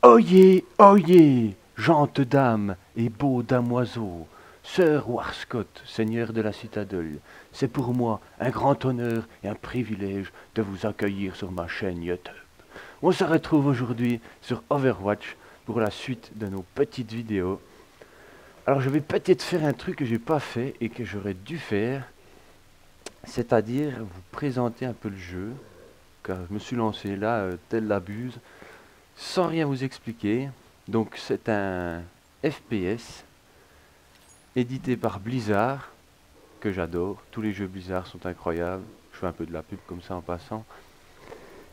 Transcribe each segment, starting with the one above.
Oyez, gentes dames et beaux damoiseaux, Sir Warscott, seigneur de la citadelle, c'est pour moi un grand honneur et un privilège de vous accueillir sur ma chaîne YouTube. On se retrouve aujourd'hui sur Overwatch pour la suite de nos petites vidéos. Alors je vais peut-être faire un truc que j'ai pas fait et que j'aurais dû faire, c'est-à-dire vous présenter un peu le jeu, car je me suis lancé là, tel la buse, sans rien vous expliquer. Donc c'est un FPS édité par Blizzard, que j'adore. Tous les jeux Blizzard sont incroyables. Je fais un peu de la pub comme ça en passant.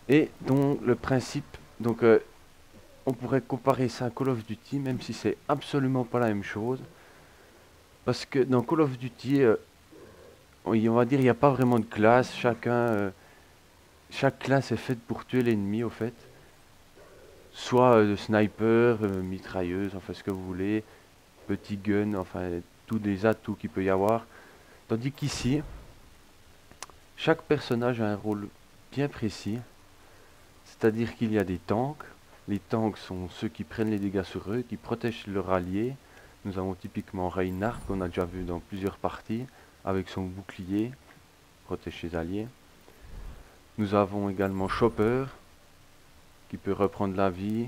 Et dont le principe, donc on pourrait comparer ça à Call of Duty, même si c'est absolument pas la même chose. Parce que dans Call of Duty, on va dire il n'y a pas vraiment de classe. Chaque classe est faite pour tuer l'ennemi au fait. Soit sniper, mitrailleuse, enfin ce que vous voulez, petit gun, enfin tous les atouts qu'il peut y avoir. Tandis qu'ici, chaque personnage a un rôle bien précis, c'est-à-dire qu'il y a des tanks. Les tanks sont ceux qui prennent les dégâts sur eux, qui protègent leurs alliés. Nous avons typiquement Reinhardt, qu'on a déjà vu dans plusieurs parties, avec son bouclier, protège ses alliés. Nous avons également Chopper, qui peut reprendre la vie.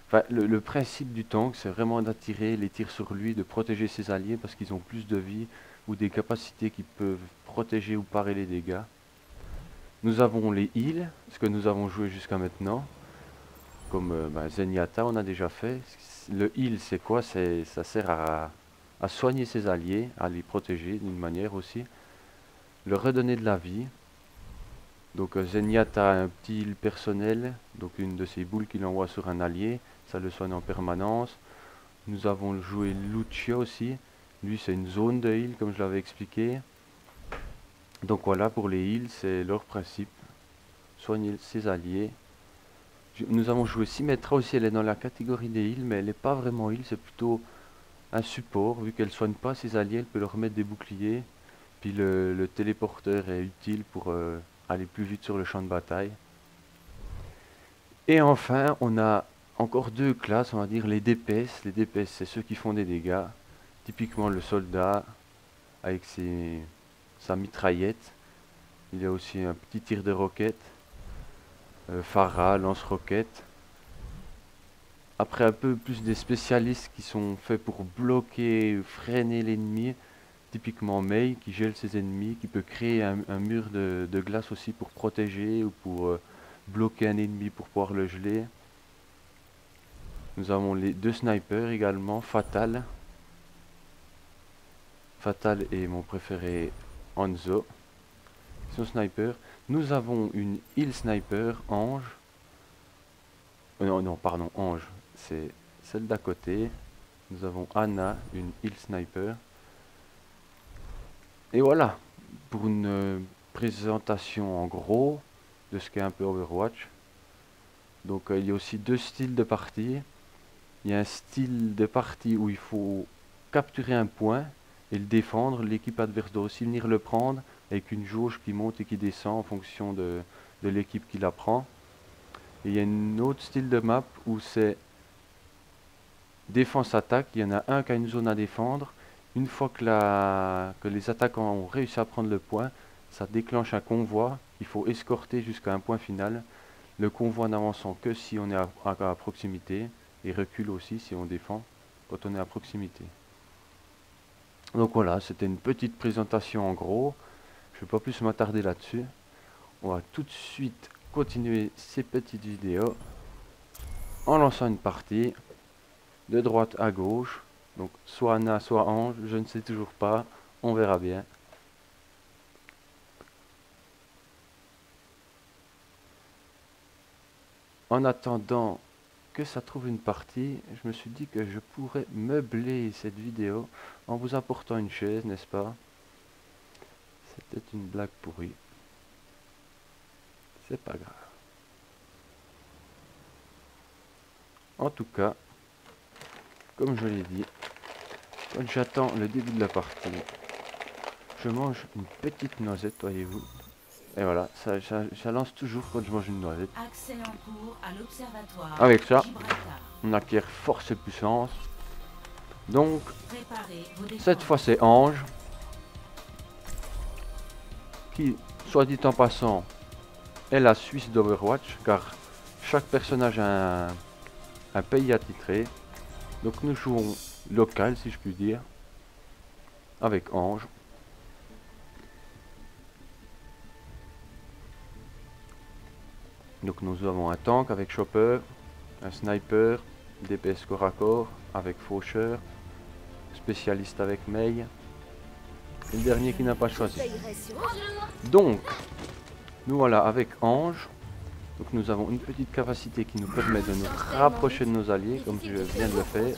Enfin, le principe du tank, c'est vraiment d'attirer les tirs sur lui, de protéger ses alliés, parce qu'ils ont plus de vie, ou des capacités qui peuvent protéger ou parer les dégâts. Nous avons les heals, ce que nous avons joué jusqu'à maintenant, comme Zenyatta on a déjà fait. Le heal c'est quoi? Ça sert à soigner ses alliés, à les protéger d'une manière aussi. Leur redonner de la vie. Donc Zenyatta a un petit heal personnel, donc une de ses boules qu'il envoie sur un allié, ça le soigne en permanence. Nous avons joué Lucio aussi, lui c'est une zone de heal comme je l'avais expliqué. Donc voilà, pour les heals c'est leur principe, soigner ses alliés. Nous avons joué Symmetra aussi, elle est dans la catégorie des heals, mais elle n'est pas vraiment heal, c'est plutôt un support, vu qu'elle soigne pas ses alliés, elle peut leur mettre des boucliers. Puis le téléporteur est utile pour aller plus vite sur le champ de bataille. Et enfin, on a encore deux classes, on va dire les DPS. Les DPS, c'est ceux qui font des dégâts. Typiquement le soldat avec sa mitraillette. Il y a aussi un petit tir de roquette. Pharah, lance-roquette. Après un peu plus des spécialistes qui sont faits pour bloquer, freiner l'ennemi. Typiquement Mei qui gèle ses ennemis, qui peut créer un mur de glace aussi pour protéger ou pour bloquer un ennemi pour pouvoir le geler. Nous avons les deux snipers également, Fatal. Fatal est mon préféré, Hanzo. Son sniper. Nous avons une heal sniper, Ange. Non, pardon, Ange, c'est celle d'à côté. Nous avons Anna, une heal sniper. Et voilà, pour une présentation en gros de ce qu'est un peu Overwatch. Donc il y a aussi deux styles de partie. Il y a un style de partie où il faut capturer un point et le défendre. L'équipe adverse doit aussi venir le prendre avec une jauge qui monte et qui descend en fonction de l'équipe qui la prend. Et il y a un autre style de map où c'est défense-attaque. Il y en a un qui a une zone à défendre. Une fois que les attaquants ont réussi à prendre le point, ça déclenche un convoi. Il faut escorter jusqu'à un point final. Le convoi n'avançant que si on est à proximité. Et recule aussi si on défend quand on est à proximité. Donc voilà, c'était une petite présentation en gros. Je ne vais pas plus m'attarder là-dessus. On va tout de suite continuer ces petites vidéos en lançant une partie de droite à gauche. Donc soit Anna, soit Ange, je ne sais toujours pas. On verra bien. En attendant que ça trouve une partie, je me suis dit que je pourrais meubler cette vidéo en vous apportant une chaise, n'est-ce pas? C'était une blague pourrie. C'est pas grave. En tout cas, comme je l'ai dit, quand j'attends le début de la partie, je mange une petite noisette, voyez-vous. Et voilà, ça lance toujours quand je mange une noisette. Accès en cours à l'observatoire Avec ça, Gibraltar. on acquiert force et puissance. Donc, Préparez vos défenses. cette fois c'est Ange. Qui, soit dit en passant, est la Suisse d'Overwatch. Car chaque personnage a un pays attitré. Donc nous jouons local, si je puis dire. Avec Ange. Donc nous avons un tank avec Chopper, un sniper, DPS corps à corps avec Faucheur, spécialiste avec Mei, et le dernier qui n'a pas choisi. Donc, nous voilà avec Ange. Donc nous avons une petite capacité qui nous permet de nous rapprocher de nos alliés, comme je viens de le faire.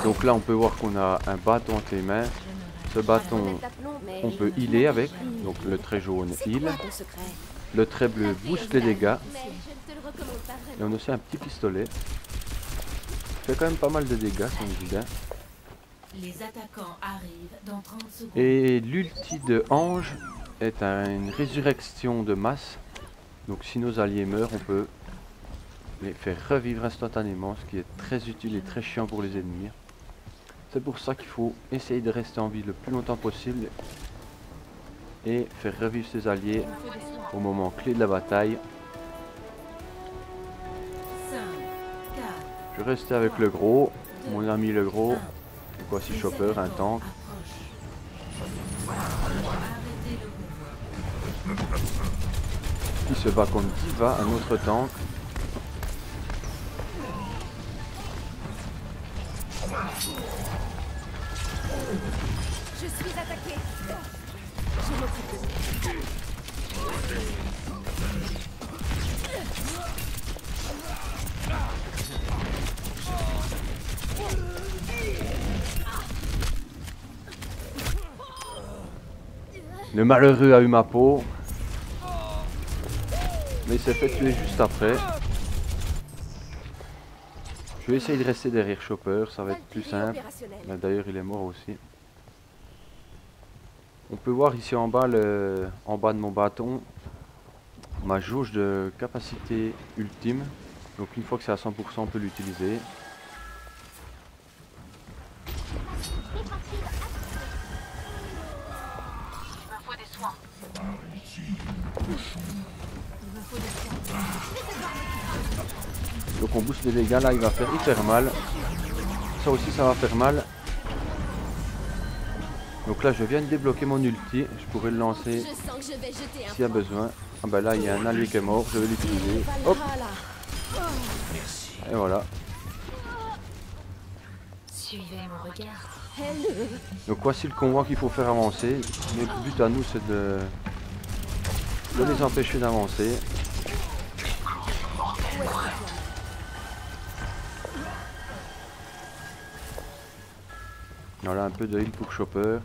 Donc là on peut voir qu'on a un bâton entre les mains. Ce bâton, on peut healer avec, donc le trait jaune heal, le trait bleu booste les dégâts, et on a aussi un petit pistolet. Il fait quand même pas mal de dégâts, ça me dit bien. Les attaquants arrivent dans 30 secondes. Et l'ulti de Ange est une résurrection de masse. Donc si nos alliés meurent, on peut les faire revivre instantanément, ce qui est très utile et très chiant pour les ennemis. C'est pour ça qu'il faut essayer de rester en vie le plus longtemps possible et faire revivre ses alliés au moment clé de la bataille. 5, 4, Je vais rester avec le gros, mon ami le gros. Donc voici Chopper, un tank. arrêtez le convoi. Qui se bat contre Diva, un autre tank. Je suis attaqué. Je m'occupe de vous. Le malheureux a eu ma peau. Mais il s'est fait tuer juste après. Je vais essayer de rester derrière Chopper, ça va être plus simple. Bah, d'ailleurs il est mort aussi. On peut voir ici en bas, en bas de mon bâton, ma jauge de capacité ultime. Donc une fois que c'est à 100%, on peut l'utiliser. Donc on booste les dégâts, là il va faire hyper mal. Ça aussi ça va faire mal. Donc là je viens de débloquer mon ulti, je pourrais le lancer s'il y a besoin. Ah bah là il y a un allié qui est mort, je vais l'utiliser. Hop. Et voilà. Suivez mon regard. Donc voici le convoi qu'il faut faire avancer. Notre but à nous c'est de les empêcher d'avancer. Voilà un peu de heal pour Chopper.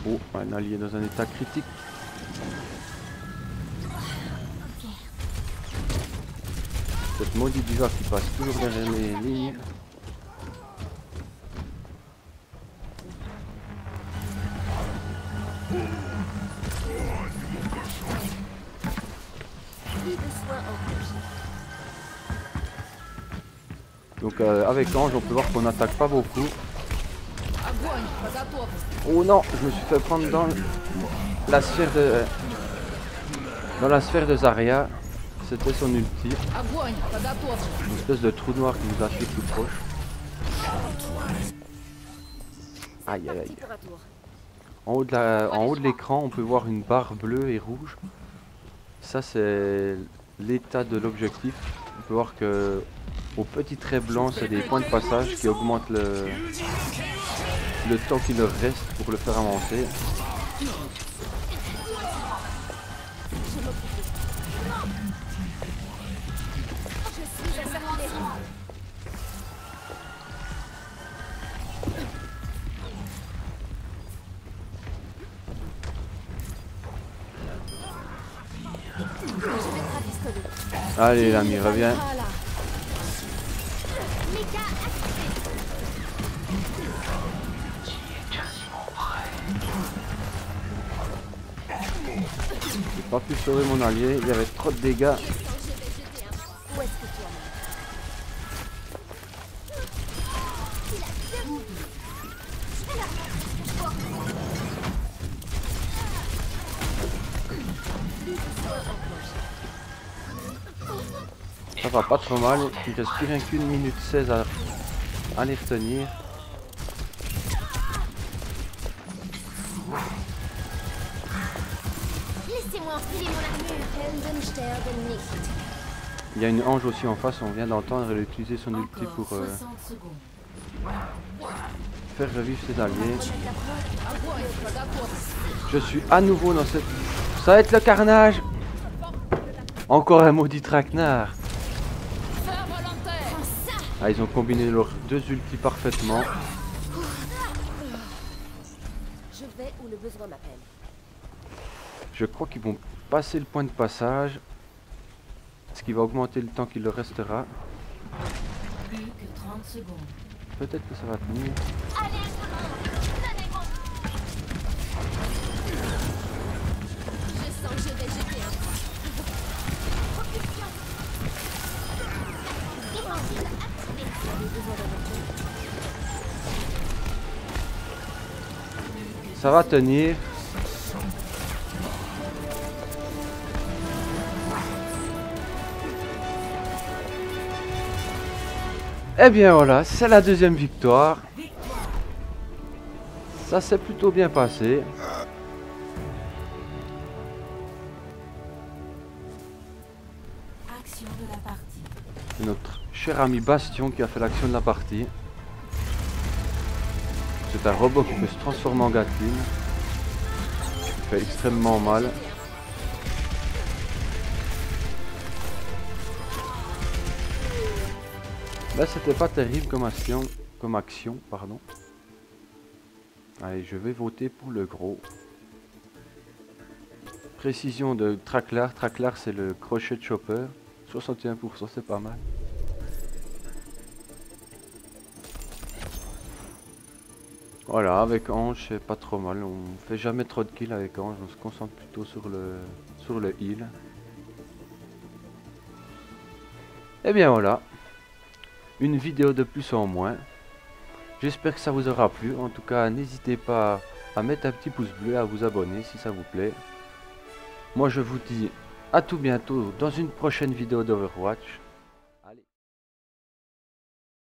Oh, un allié dans un état critique. Cette maudite diva qui passe toujours derrière les lignes. Donc avec Ange on peut voir qu'on n'attaque pas beaucoup. Oh non, je me suis fait prendre dans la sphère de Zarya. C'était son ulti. Une espèce de trou noir qui nous a fait tout proche. Aïe aïe aïe. En haut de l'écran on peut voir une barre bleue et rouge. Ça c'est l'état de l'objectif. On peut voir que au petit trait blanc c'est des points de passage qui augmentent le temps qu'il leur reste pour le faire avancer. Allez l'ami, reviens. J'ai pas pu sauver mon allié, il y avait trop de dégâts. Où est-ce que tu en es? Ça va pas trop mal, il reste plus rien qu'une minute 16 à les retenir. Laissez-moi enfiler mon armure. Helden sterben nicht. Il y a une ange aussi en face, on vient d'entendre, elle a utilisé son ulti Encore pour 60 secondes. faire revivre ses alliés. Je suis à nouveau dans cette... Ça va être le carnage. Encore un maudit traquenard. Ah, ils ont combiné leurs deux ultis parfaitement. Je vais où le besoin m'appelle. Je crois qu'ils vont passer le point de passage. Ce qui va augmenter le temps qu'il leur restera. Plus que 30 secondes. Peut-être que ça va tenir. Allez, tout le monde, donnez-moi. Je sens que je vais jeter un point. Propulsion. Défensive activée. Vous avez besoin d'un objet? Ça va tenir. Et bien voilà, c'est la deuxième victoire. Ça s'est plutôt bien passé. Action de la partie. C'est notre cher ami Bastion qui a fait l'action de la partie. C'est un robot qui peut se transformer en Gatling. Il fait extrêmement mal. Là, c'était pas terrible comme action, pardon. Allez, je vais voter pour le gros. Précision de Tracklar. Tracklar, c'est le crochet de chopper. 61%, c'est pas mal. Voilà, avec Ange, c'est pas trop mal. On fait jamais trop de kills avec Ange. On se concentre plutôt sur le heal. Et bien voilà. Une vidéo de plus en moins. J'espère que ça vous aura plu. En tout cas, n'hésitez pas à mettre un petit pouce bleu, à vous abonner si ça vous plaît. Moi, je vous dis à tout bientôt dans une prochaine vidéo d'Overwatch.